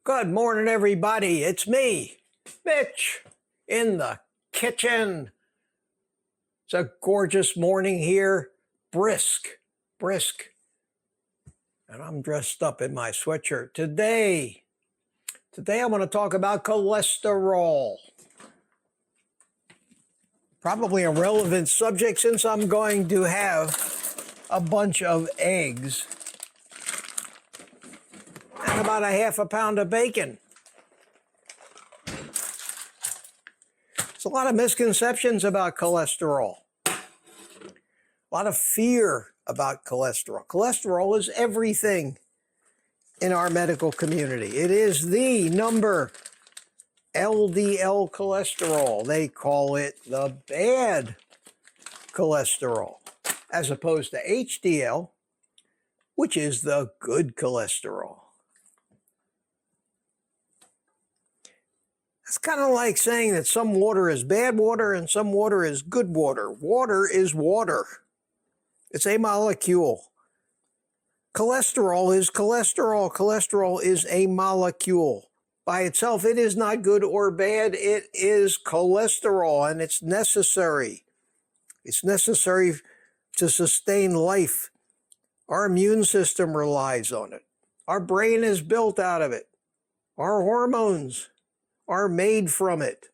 Good morning, everybody. It's me, Mitch, in the kitchen. It's a gorgeous morning here, brisk. And I'm dressed up in my sweatshirt. Today I'm going to talk about cholesterol. Probably a relevant subject since I'm going to have a bunch of eggs and about a half a pound of bacon. There's a lot of misconceptions about cholesterol. A lot of fear about cholesterol. Cholesterol is everything in our medical community. It is the number LDL cholesterol. They call it the bad cholesterol, as opposed to HDL, which is the good cholesterol. It's kind of like saying that some water is bad water and some water is good water. Water is water. It's a molecule. Cholesterol is cholesterol. Cholesterol is a molecule. By itself, it is not good or bad. It is cholesterol, and it's necessary. It's necessary to sustain life. Our immune system relies on it. Our brain is built out of it. Our hormones are made from it.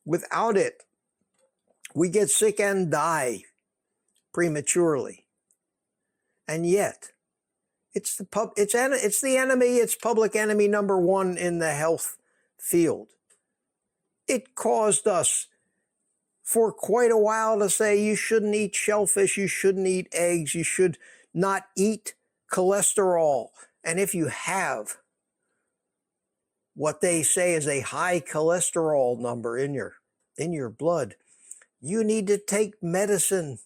Without it, we get sick and die prematurely. And yet, it's the enemy, it's public enemy number one in the health field. It caused us for quite a while to say you shouldn't eat shellfish, you shouldn't eat eggs, you should not eat cholesterol. And if you have what they say is a high cholesterol number in your blood, you need to take medicine.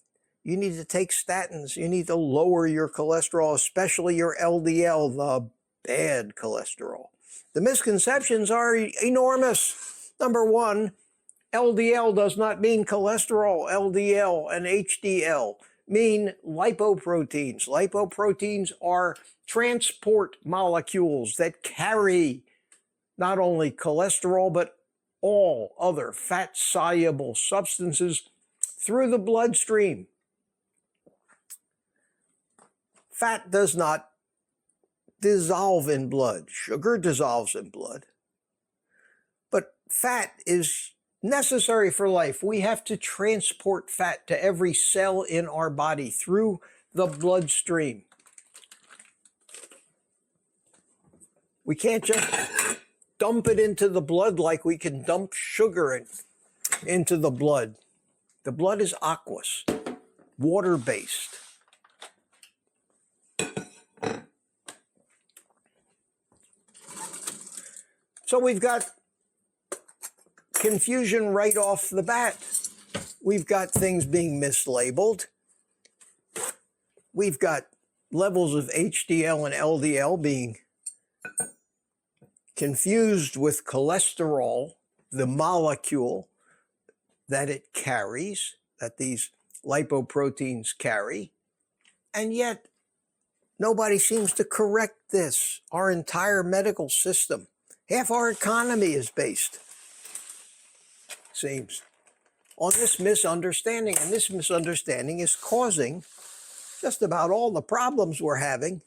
You need to take statins. You need to lower your cholesterol, especially your LDL, the bad cholesterol. The misconceptions are enormous. Number one, LDL does not mean cholesterol. LDL and HDL mean lipoproteins. Lipoproteins are transport molecules that carry not only cholesterol, but all other fat-soluble substances through the bloodstream. Fat does not dissolve in blood. Sugar dissolves in blood. But fat is necessary for life. We have to transport fat to every cell in our body through the bloodstream. We can't just dump it into the blood like we can dump sugar into the blood. The blood is aqueous, water-based. So we've got confusion right off the bat. We've got things being mislabeled. We've got levels of HDL and LDL being confused with cholesterol, the molecule that it carries, that these lipoproteins carry. And yet, nobody seems to correct this. Our entire medical system, half our economy is based, seems, on this misunderstanding. And this misunderstanding is causing just about all the problems we're having.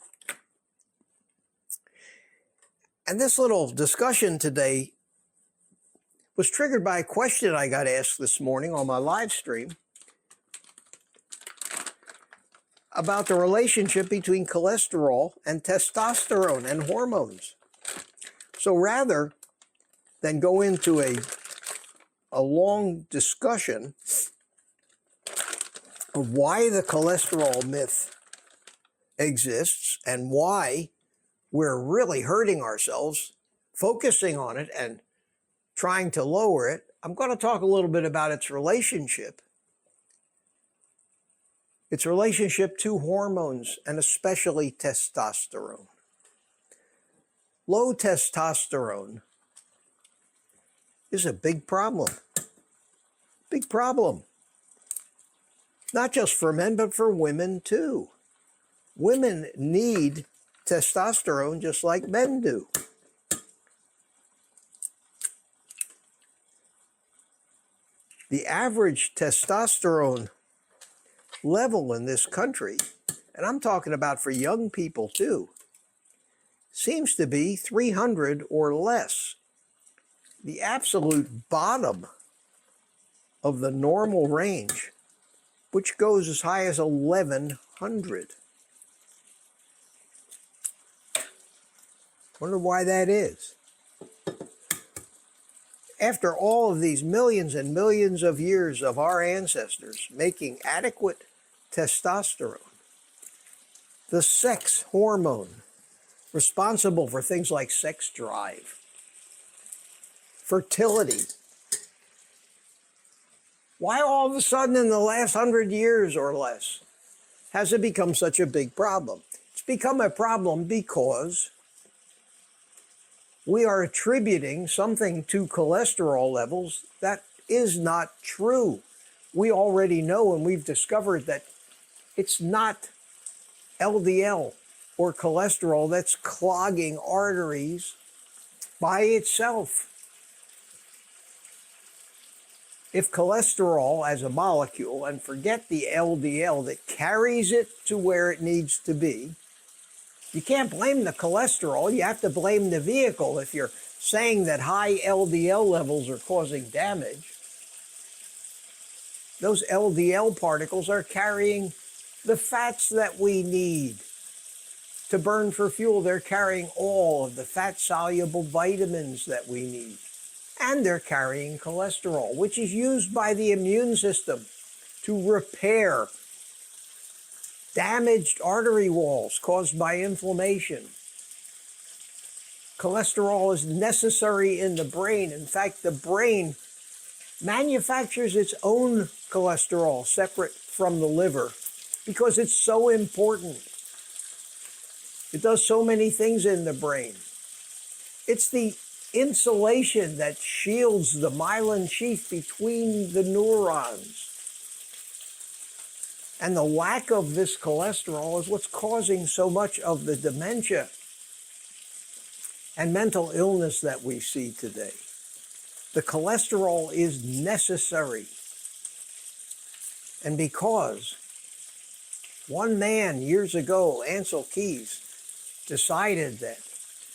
And this little discussion today was triggered by a question I got asked this morning on my live stream about the relationship between cholesterol and testosterone and hormones. So rather than go into a long discussion of why the cholesterol myth exists and why we're really hurting ourselves, focusing on it and trying to lower it, I'm going to talk a little bit about its relationship. Its relationship to hormones, and especially testosterone. Low testosterone is a big problem. Big problem. Not just for men, but for women too. Women need testosterone just like men do. The average testosterone level in this country, and I'm talking about for young people too, seems to be 300 or less. The absolute bottom of the normal range, which goes as high as 1100. Wonder why that is. After all of these millions and millions of years of our ancestors making adequate testosterone, the sex hormone responsible for things like sex drive, fertility, why all of a sudden in the last 100 years or less has it become such a big problem? It's become a problem because we are attributing something to cholesterol levels that is not true. We already know, and we've discovered that it's not LDL or cholesterol that's clogging arteries by itself. If cholesterol as a molecule, and forget the LDL that carries it to where it needs to be, you can't blame the cholesterol, you have to blame the vehicle if you're saying that high LDL levels are causing damage. Those LDL particles are carrying the fats that we need to burn for fuel. They're carrying all of the fat-soluble vitamins that we need. And they're carrying cholesterol, which is used by the immune system to repair damaged artery walls caused by inflammation. Cholesterol is necessary in the brain. In fact, the brain manufactures its own cholesterol separate from the liver because it's so important. It does so many things in the brain. It's the insulation that shields the myelin sheath between the neurons. And the lack of this cholesterol is what's causing so much of the dementia and mental illness that we see today. The cholesterol is necessary. And because one man years ago, Ansel Keys, decided that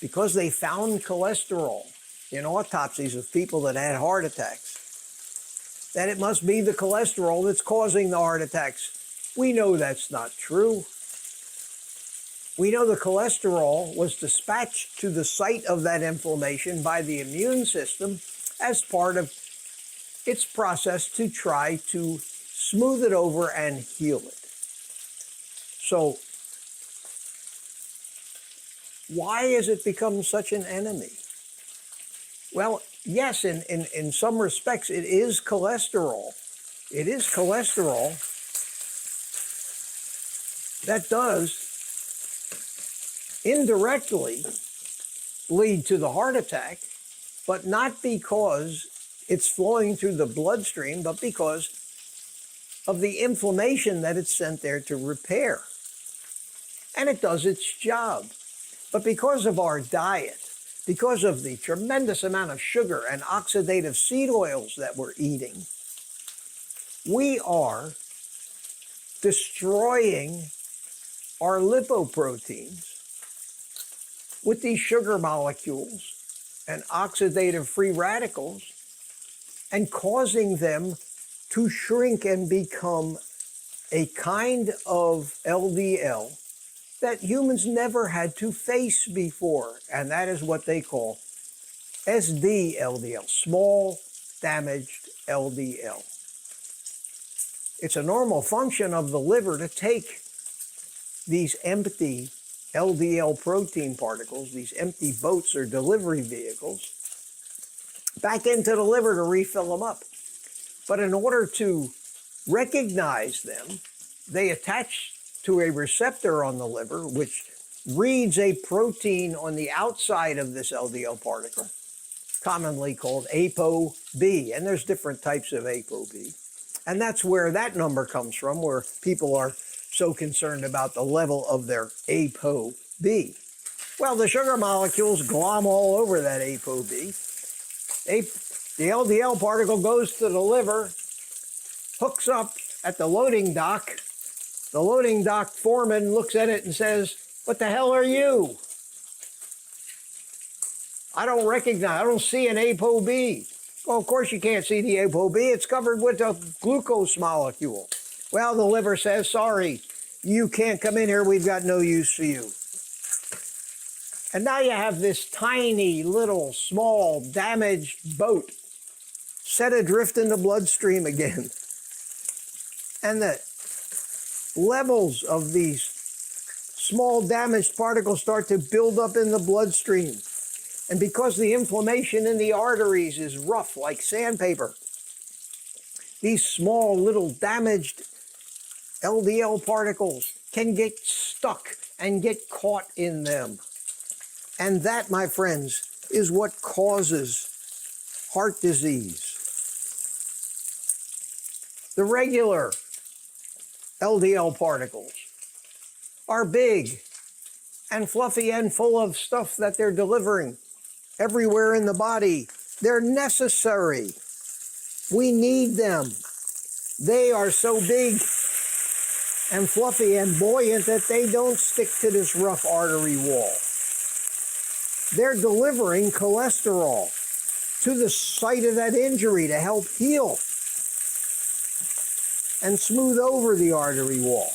because they found cholesterol in autopsies of people that had heart attacks, that it must be the cholesterol that's causing the heart attacks. We know that's not true. We know the cholesterol was dispatched to the site of that inflammation by the immune system as part of its process to try to smooth it over and heal it. So, why has it become such an enemy? Well, yes, in some respects, it is cholesterol. It is cholesterol that does indirectly lead to the heart attack, but not because it's flowing through the bloodstream, but because of the inflammation that it's sent there to repair. And it does its job. But because of our diet, because of the tremendous amount of sugar and oxidative seed oils that we're eating, we are destroying our lipoproteins with these sugar molecules and oxidative free radicals and causing them to shrink and become a kind of LDL that humans never had to face before. And that is what they call SD-LDL, small damaged LDL. It's a normal function of the liver to take these empty LDL protein particles, these empty boats or delivery vehicles, back into the liver to refill them up. But in order to recognize them, they attach to a receptor on the liver, which reads a protein on the outside of this LDL particle, commonly called ApoB. And there's different types of ApoB. And that's where that number comes from, where people are so concerned about the level of their ApoB. Well, the sugar molecules glom all over that ApoB. The LDL particle goes to the liver, hooks up at the loading dock. The loading dock foreman looks at it and says, "What the hell are you? I don't see an ApoB." Well, of course you can't see the ApoB. It's covered with a glucose molecule. Well, the liver says, "Sorry, you can't come in here. We've got no use for you." And now you have this tiny, little, small, damaged boat set adrift in the bloodstream again. And the levels of these small damaged particles start to build up in the bloodstream. And because the inflammation in the arteries is rough like sandpaper, these small little damaged LDL particles can get stuck and get caught in them. And that, my friends, is what causes heart disease. The regular LDL particles are big and fluffy and full of stuff that they're delivering everywhere in the body. They're necessary. We need them. They are so big and fluffy and buoyant that they don't stick to this rough artery wall. They're delivering cholesterol to the site of that injury to help heal and smooth over the artery wall.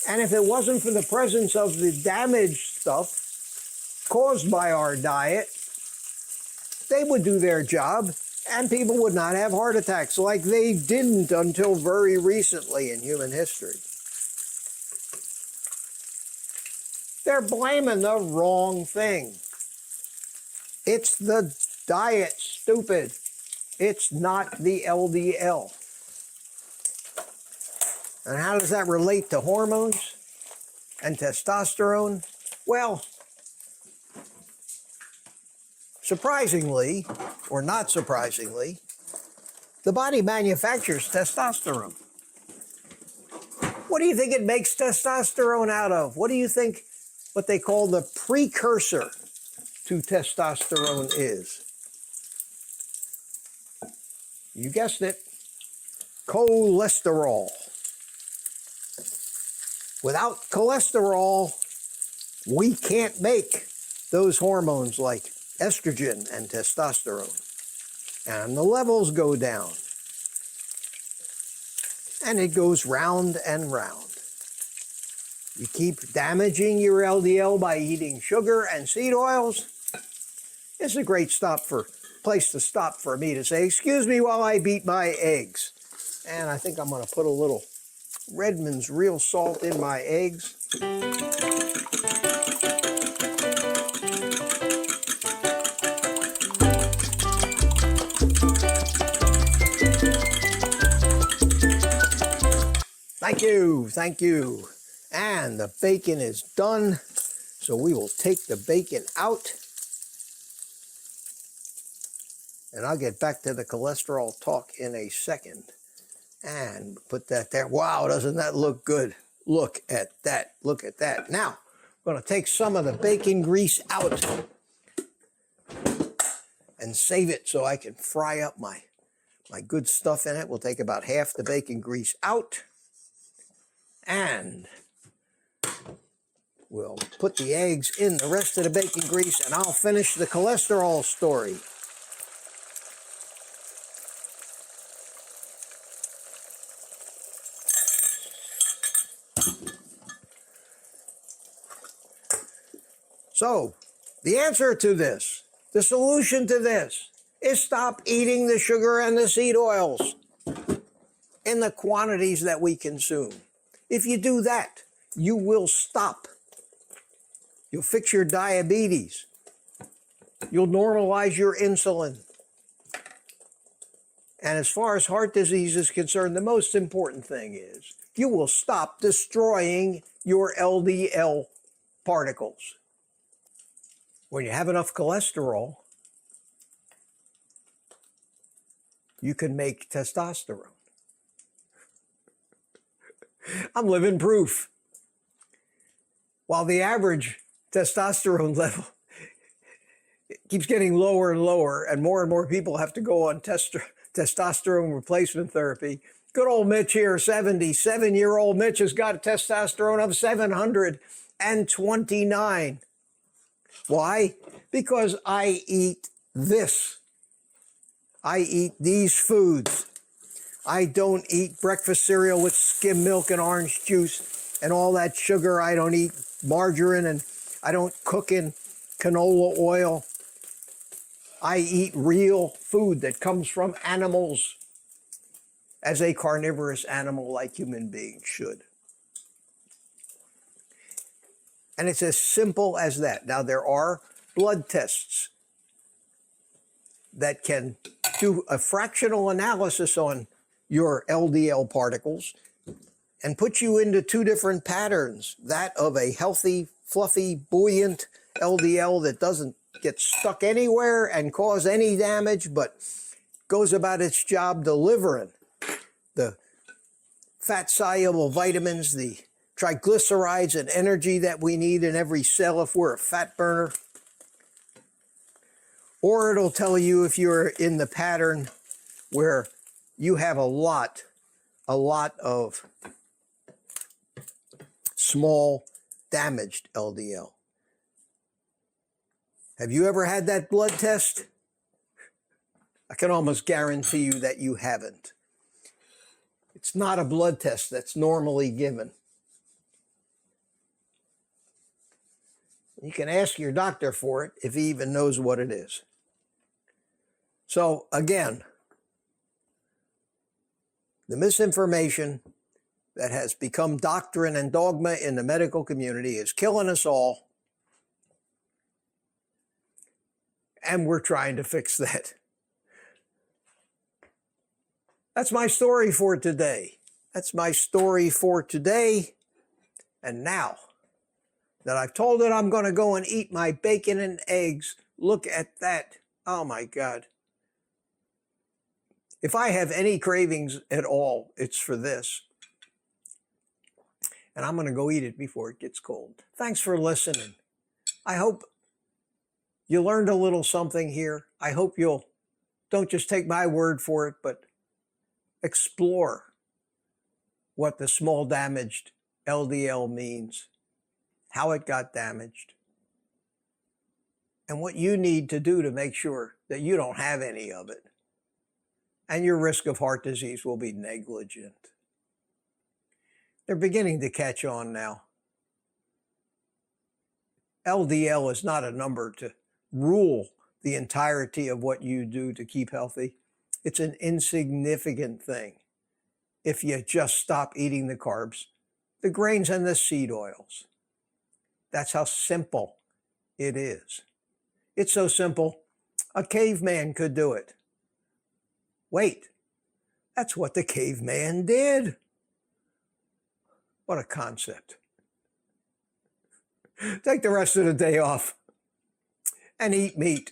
And if it wasn't for the presence of the damaged stuff caused by our diet, they would do their job and people would not have heart attacks like they didn't until very recently in human history. They're blaming the wrong thing. It's the diet, stupid. It's not the LDL. And how does that relate to hormones and testosterone? Well, surprisingly, or not surprisingly, the body manufactures testosterone. What do you think it makes testosterone out of? What do you think what they call the precursor to testosterone is? You guessed it, cholesterol. Without cholesterol, we can't make those hormones like estrogen and testosterone. And the levels go down. And it goes round and round. You keep damaging your LDL by eating sugar and seed oils. It's a great place to stop for me to say, "Excuse me while I beat my eggs." And I think I'm going to put a little Redmond's real salt in my eggs. Thank you, thank you. And the bacon is done, so we will take the bacon out. And I'll get back to the cholesterol talk in a second. And put that there. Wow, doesn't that look good? Look at that, look at that. Now, I'm going to take some of the bacon grease out and save it so I can fry up my good stuff in it. We'll take about half the bacon grease out. And we'll put the eggs in the rest of the bacon grease, and I'll finish the cholesterol story. So, the answer to this, the solution to this, is stop eating the sugar and the seed oils in the quantities that we consume. If you do that, you will stop. You'll fix your diabetes. You'll normalize your insulin. And as far as heart disease is concerned, the most important thing is you will stop destroying your LDL particles. When you have enough cholesterol, you can make testosterone. I'm living proof. While the average testosterone level keeps getting lower and lower, and more people have to go on testosterone replacement therapy. Good old Mitch here, 77-year-old Mitch has got a testosterone of 729. Why? Because I eat this. I eat these foods. I don't eat breakfast cereal with skim milk and orange juice and all that sugar. I don't eat margarine, and I don't cook in canola oil. I eat real food that comes from animals, as a carnivorous animal like human beings should. And it's as simple as that. Now, there are blood tests that can do a fractional analysis on your LDL particles and put you into two different patterns, that of a healthy, fluffy, buoyant LDL that doesn't get stuck anywhere and cause any damage, but goes about its job delivering the fat-soluble vitamins, the triglycerides and energy that we need in every cell if we're a fat burner. Or it'll tell you if you're in the pattern where you have a lot of small damaged LDL. Have you ever had that blood test? I can almost guarantee you that you haven't. It's not a blood test that's normally given. You can ask your doctor for it if he even knows what it is. So again, the misinformation that has become doctrine and dogma in the medical community is killing us all. And we're trying to fix that. That's my story for today. That's my story for today. And now that I've told it I'm going to go and eat my bacon and eggs, look at that. Oh my God. If I have any cravings at all, it's for this. And I'm going to go eat it before it gets cold. Thanks for listening. I hope you learned a little something here. I hope you'll don't just take my word for it, but explore what the small damaged LDL means, how it got damaged, and what you need to do to make sure that you don't have any of it. And your risk of heart disease will be negligent. They're beginning to catch on now. LDL is not a number to rule the entirety of what you do to keep healthy. It's an insignificant thing if you just stop eating the carbs, the grains, and the seed oils. That's how simple it is. It's so simple, a caveman could do it. Wait, that's what the caveman did. What a concept. Take the rest of the day off and eat meat.